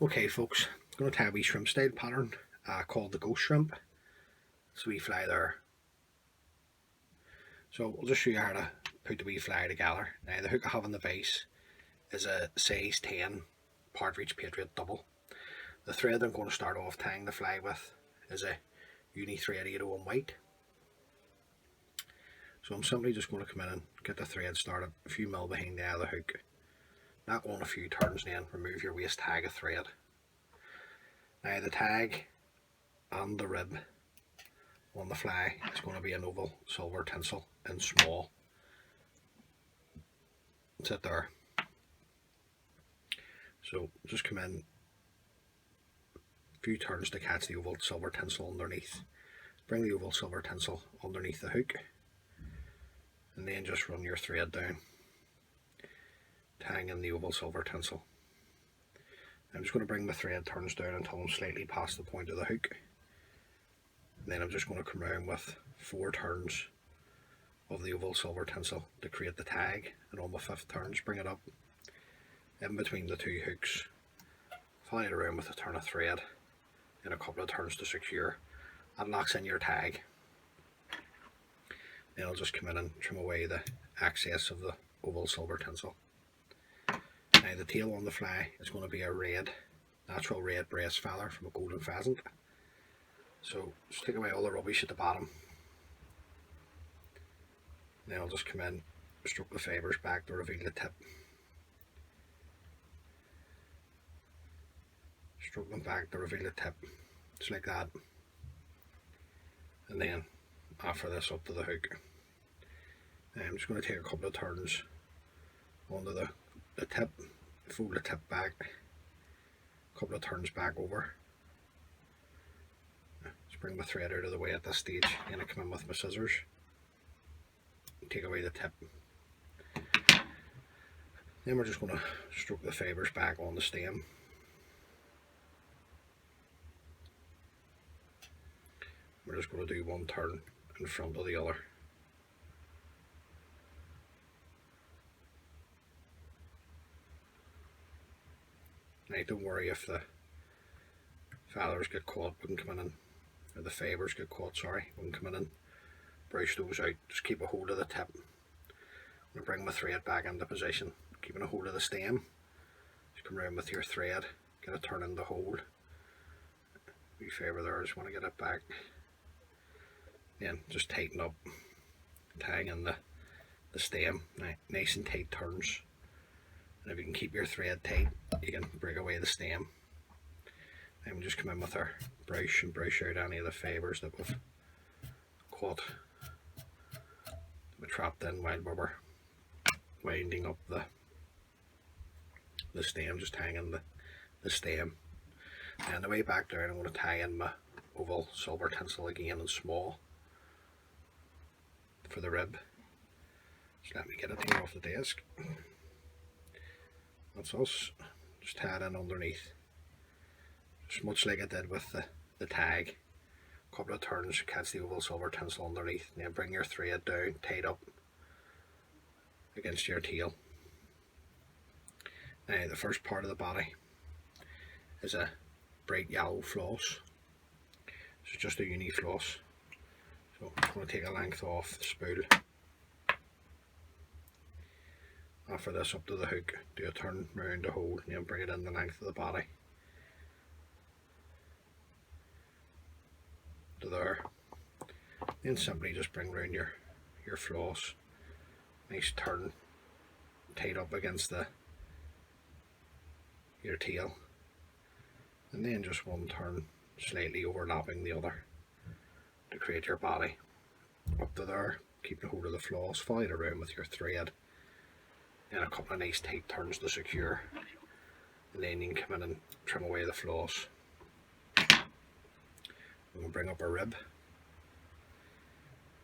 Okay folks, I'm going to tie a wee shrimp style pattern called the ghost shrimp. So we fly there. So I'll just show you how to put the wee fly together. Now the hook I have on the base is a size 10 Partridge Patriot double. The thread I'm going to start off tying the fly with is a uni thread 801 white. So I'm simply just going to come in and get the thread started a few mil behind the other hook. Knock on a few turns and then remove your waste tag of thread. Now the tag and the rib on the fly is going to be an oval silver tinsel in small. Sit there. So just come in a few turns to catch the oval silver tinsel underneath. Bring the oval silver tinsel underneath the hook and then just run your thread down, tying in the oval silver tinsel. I'm just going to bring the thread turns down until I'm slightly past the point of the hook. And then I'm just going to come around with 4 turns of the oval silver tinsel to create the tag, and on the 5th turns bring it up in between the 2 hooks, fly it around with a turn of thread and a couple of turns to secure. That locks in your tag. Then I'll just come in and trim away the excess of the oval silver tinsel. Now the tail on the fly is going to be a natural red breast feather from a golden pheasant. So just take away all the rubbish at the bottom. Then I'll just come in, stroke the fibres back to reveal the tip. Stroke them back to reveal the tip, just like that. And then offer this up to the hook. I'm just going to take a couple of turns onto the tip, fold the tip back, a couple of turns back over. Just bring my thread out of the way at this stage, and I come in with my scissors, take away the tip. Then we're just going to stroke the fibres back on the stem. We're just going to do one turn in front of the other. Now don't worry if the feathers get caught, we can come in and, or the fibres get caught, sorry, we can come in and brush those out. Just keep a hold of the tip. I'm going to bring my thread back into position, keeping a hold of the stem. Just come around with your thread, get it turned in the hold. Wee fibre there, I just want to get it back. Then just tighten up, tying in the stem, nice and tight turns. And if you can keep your thread tight, you can break away the stem. And we just come in with our brush and brush out any of the fibres that we've caught, that we trapped in while we were winding up the stem, just tying in the stem. And the way back down, I'm going to tie in my oval silver tinsel again in small for the rib. Just let me get it here off the desk. That's us, just tie it in underneath, just much like I did with the tag. A couple of turns, catch the oval silver tinsel underneath, and then bring your thread down, tied up against your tail. Now the first part of the body is a bright yellow floss, so just a uni floss. So I'm going to take a length off the spool. Offer this up to the hook, do a turn round the hole, and then bring it in the length of the body to there. Then simply just bring round your floss, nice turn, tied up against your tail, and then just one turn slightly overlapping the other to create your body up to there. Keep the hold of the floss, follow it around with your thread, and a couple of nice tight turns to secure, and then you can come in and trim away the floss. We're going to bring up our rib,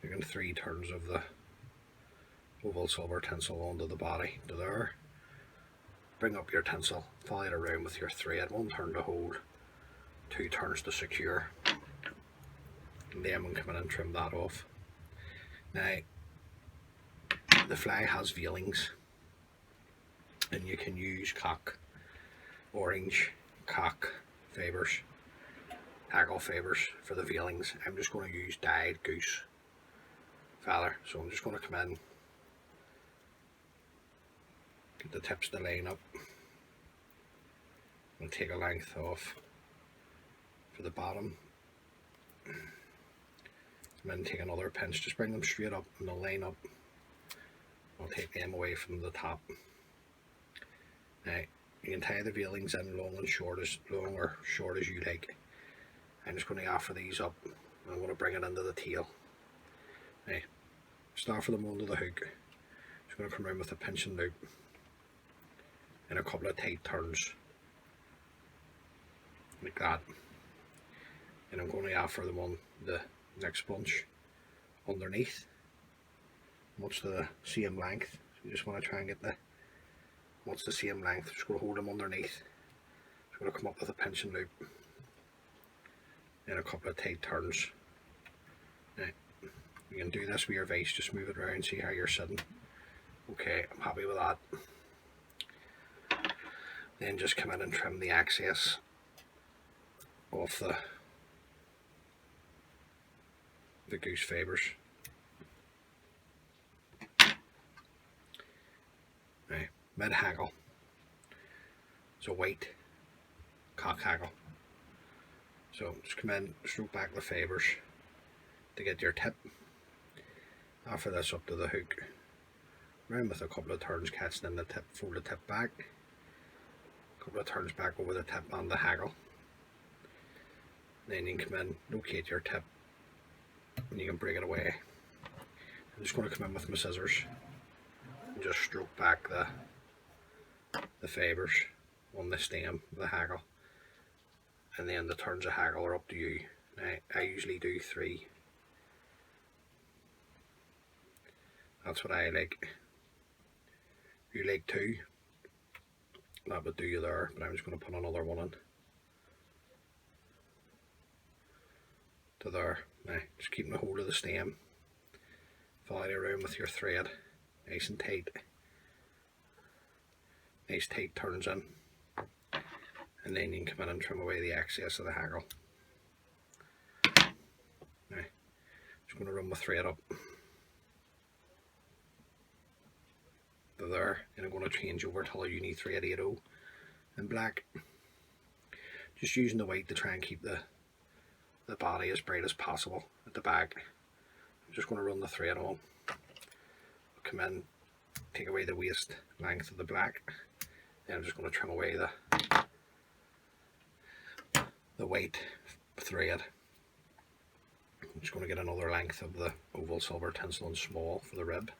making 3 turns of the oval silver tinsel onto the body to there. Bring up your tinsel, follow it around with your thread, 1 turn to hold, 2 turns to secure, and then we can come in and trim that off. Now the fly has veilings, and you can use cock, orange, cock favours, haggle favours for the veilings. I'm just going to use dyed goose feather. So I'm just going to come in, get the tips to line up, and take a length off for the bottom. And then take another pinch, just bring them straight up and they'll line up. I'll take them away from the top. Now, you can tie the veilings in long or short as you like. I'm just going to offer these up. I'm going to bring it into the tail. Now, start for them under the hook. Just going to come around with a pinch and loop and a couple of tight turns like that. And I'm going to offer them on the next bunch underneath, much the same length. So you just want to try and get much the same length. Just going to hold them underneath. Just going to come up with a pinch and loop and a couple of tight turns. Now, you can do this with your vise, just move it around, see how you're sitting. Okay, I'm happy with that. Then just come in and trim the excess off the goose favours. Now, mid haggle. So white cock haggle. So just come in, stroke back the favours to get your tip. Offer this up to the hook. Round with a couple of turns, catching in the tip, fold the tip back. A couple of turns back over the tip on the haggle. Then you can come in, locate your tip, and you can break it away. I'm just going to come in with my scissors and just stroke back the favours on the stem of the haggle, and then the turns of haggle are up to you. Now, I usually do 3. That's what I like. If you like 2, that would do you there, but I'm just going to put another one in to there. Now, just keeping a hold of the stem, follow it around with your thread, nice and tight. Nice tight turns in, and then you can come in and trim away the excess of the haggle. Now, just going to run my thread up to there, and I'm going to change over to a Uni Thread 80 in black. Just using the white to try and keep the body as bright as possible at the back. I'm just going to run the thread on, come in, take away the waist length of the black. Then I'm just going to trim away the white thread. I'm just going to get another length of the oval silver tinsel and small for the rib.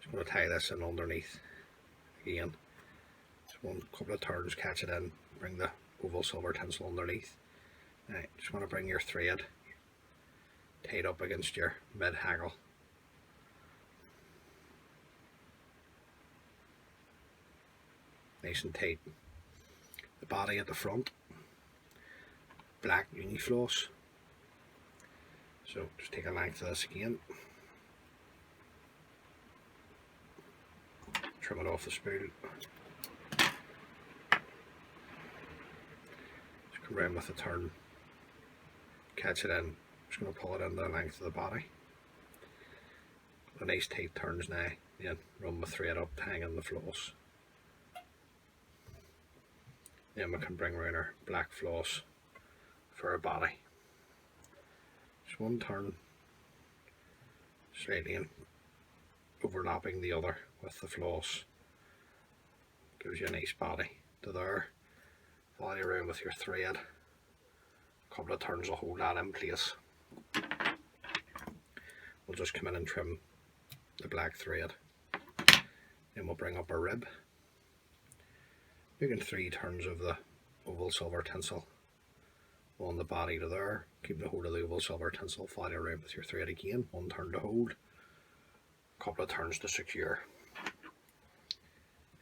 Just going to tie this in underneath again. Just one couple of turns, catch it in, bring the oval silver tinsel underneath. Now, just want to bring your thread tied up against your mid haggle. Nice and tight. The body at the front, black uni floss. So just take a length of this again, trim it off the spool. Just come around with a turn, catch it in. Just going to pull it in the length of the body. The nice tight turns now. Then run my thread up, hang in the floss. Then we can bring around our black floss for our body. Just one turn, slightly in, overlapping the other with the floss. Gives you a nice body to there. Follow it around with your thread. A couple of turns will hold that in place. We'll just come in and trim the black thread. Then we'll bring up our rib. Making 3 turns of the oval silver tinsel on the body to there, keeping a hold of the oval silver tinsel, follow it around with your thread again, 1 turn to hold, a couple of turns to secure,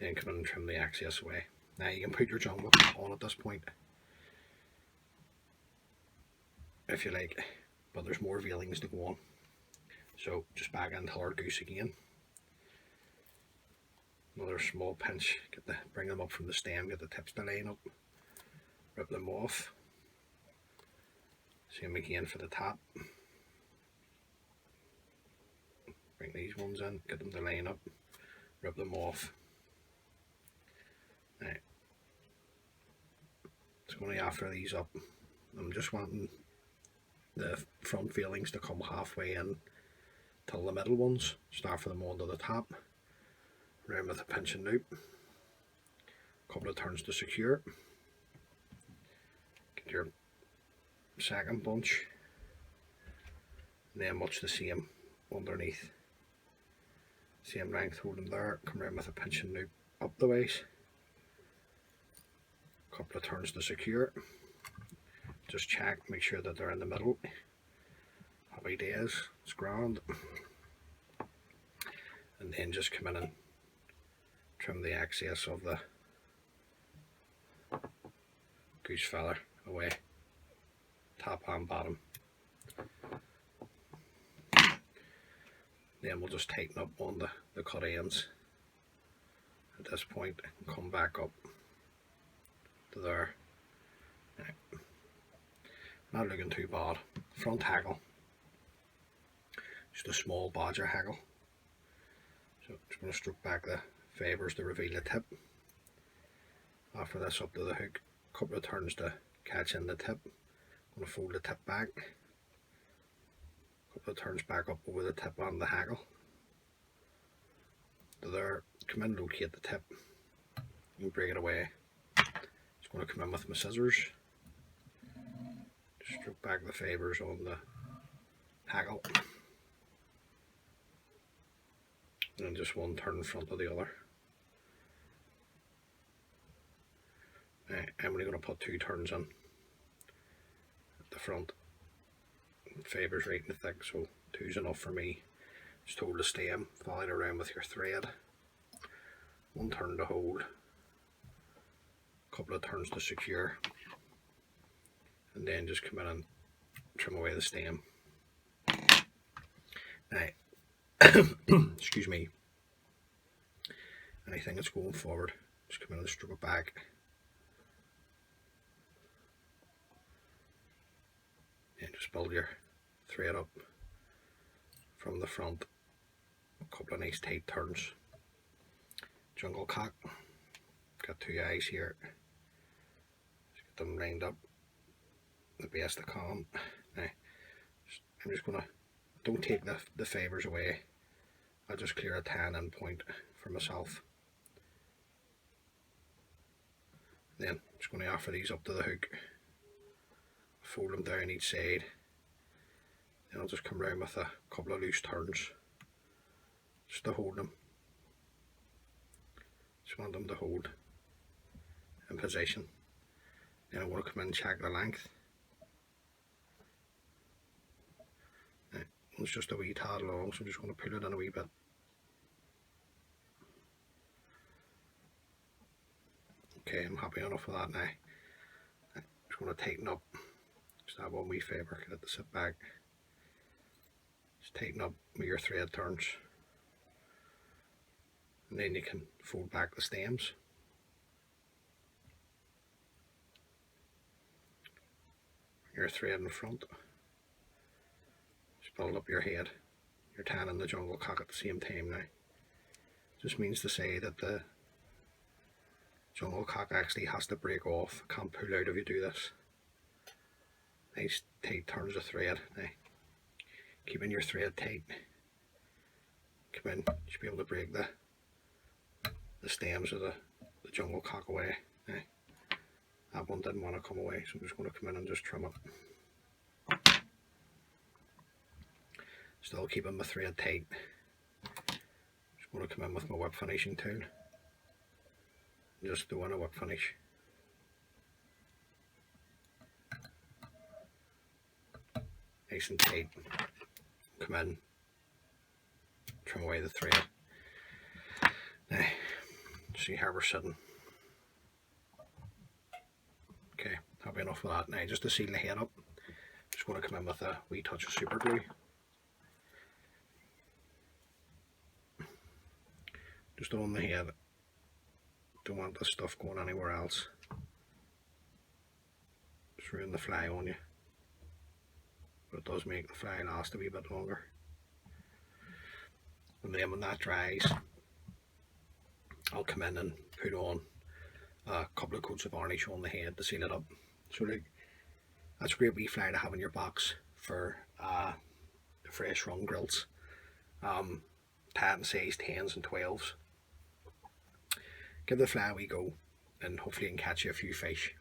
then come in and trim the excess away. Now you can put your jungle on at this point if you like, but there's more veilings to go on. So just back into our goose again. Another small pinch, bring them up from the stem, get the tips to line up, rip them off. Same again for the top. Bring these ones in, get them to line up, rip them off. Now, it's going to after these up. I'm just wanting the front failings to come halfway in till the middle ones. Start for them onto the top. Round with a pinch and loop. Couple of turns to secure. Get your second bunch. And then much the same underneath. Same length, hold them there. Come round with a pinch and loop up the waist. Couple of turns to secure. Just check, make sure that they're in the middle. Happy days, it's grand. And then just come in and trim the excess of the goose feather away, top and bottom. Then we'll just tighten up on the cut ends at this point and come back up to there. Not looking too bad. Front haggle, just a small bodger haggle. So just going to stroke back the fibres to reveal the tip. After this up to the hook, couple of turns to catch in the tip. I'm going to fold the tip back. Couple of turns back up over the tip on the haggle. To there, come in, locate the tip. You can break it away. Just going to come in with my scissors. Stroke back the fibres on the haggle, and just one turn in front of the other. I'm only going to put 2 turns in at the front. Fibres right in the thick, so 2's enough for me. Just hold the stem, follow it around with your thread. 1 turn to hold, couple of turns to secure. And then just come in and trim away the stem. Now, excuse me, anything that's going forward, just come in and stroke it back. And just build your thread up from the front. A couple of nice tight turns. Jungle cock, got 2 eyes here. Just get them lined up the best I can. Now, I'm just gonna, don't take the fibres away. I'll just clear a tan end point for myself. Then I'm just going to offer these up to the hook, fold them down each side. Then I'll just come round with a couple of loose turns just to hold them. Just want them to hold in position. Then I want to come in and check the length. It's just a wee tad long, so I'm just going to pull it in a wee bit. Okay, I'm happy enough with that now. I'm just going to tighten up. Just that one wee fibre, get it to sit back. Just tighten up with your thread turns. And then you can fold back the stems. Your thread in front. Build up your head. You're tanning the jungle cock at the same time now. Just means to say that the jungle cock actually has to break off. Can't pull out if you do this. Nice tight turns of thread. Now, keeping your thread tight. Come in, you should be able to break the stems of the jungle cock away. Now, that one didn't want to come away, so I'm just going to come in and just trim it. Still keeping my thread tight. Just going to come in with my whip finishing tool. Just doing a whip finish. Nice and tight. Come in. Trim away the thread. Now, see how we're sitting. Okay, happy enough with that. Now, just to seal the head up, just going to come in with a wee touch of super glue. just on the head. Don't want this stuff going anywhere else. Just ruin the fly on you, but it does make the fly last a wee bit longer. And then when that dries, I'll come in and put on a couple of coats of varnish on the head to seal it up. So that's a great wee fly to have in your box for fresh run grills. Tight in size 10s and 12s. Give the fly a wee go, and hopefully you can catch you a few fish.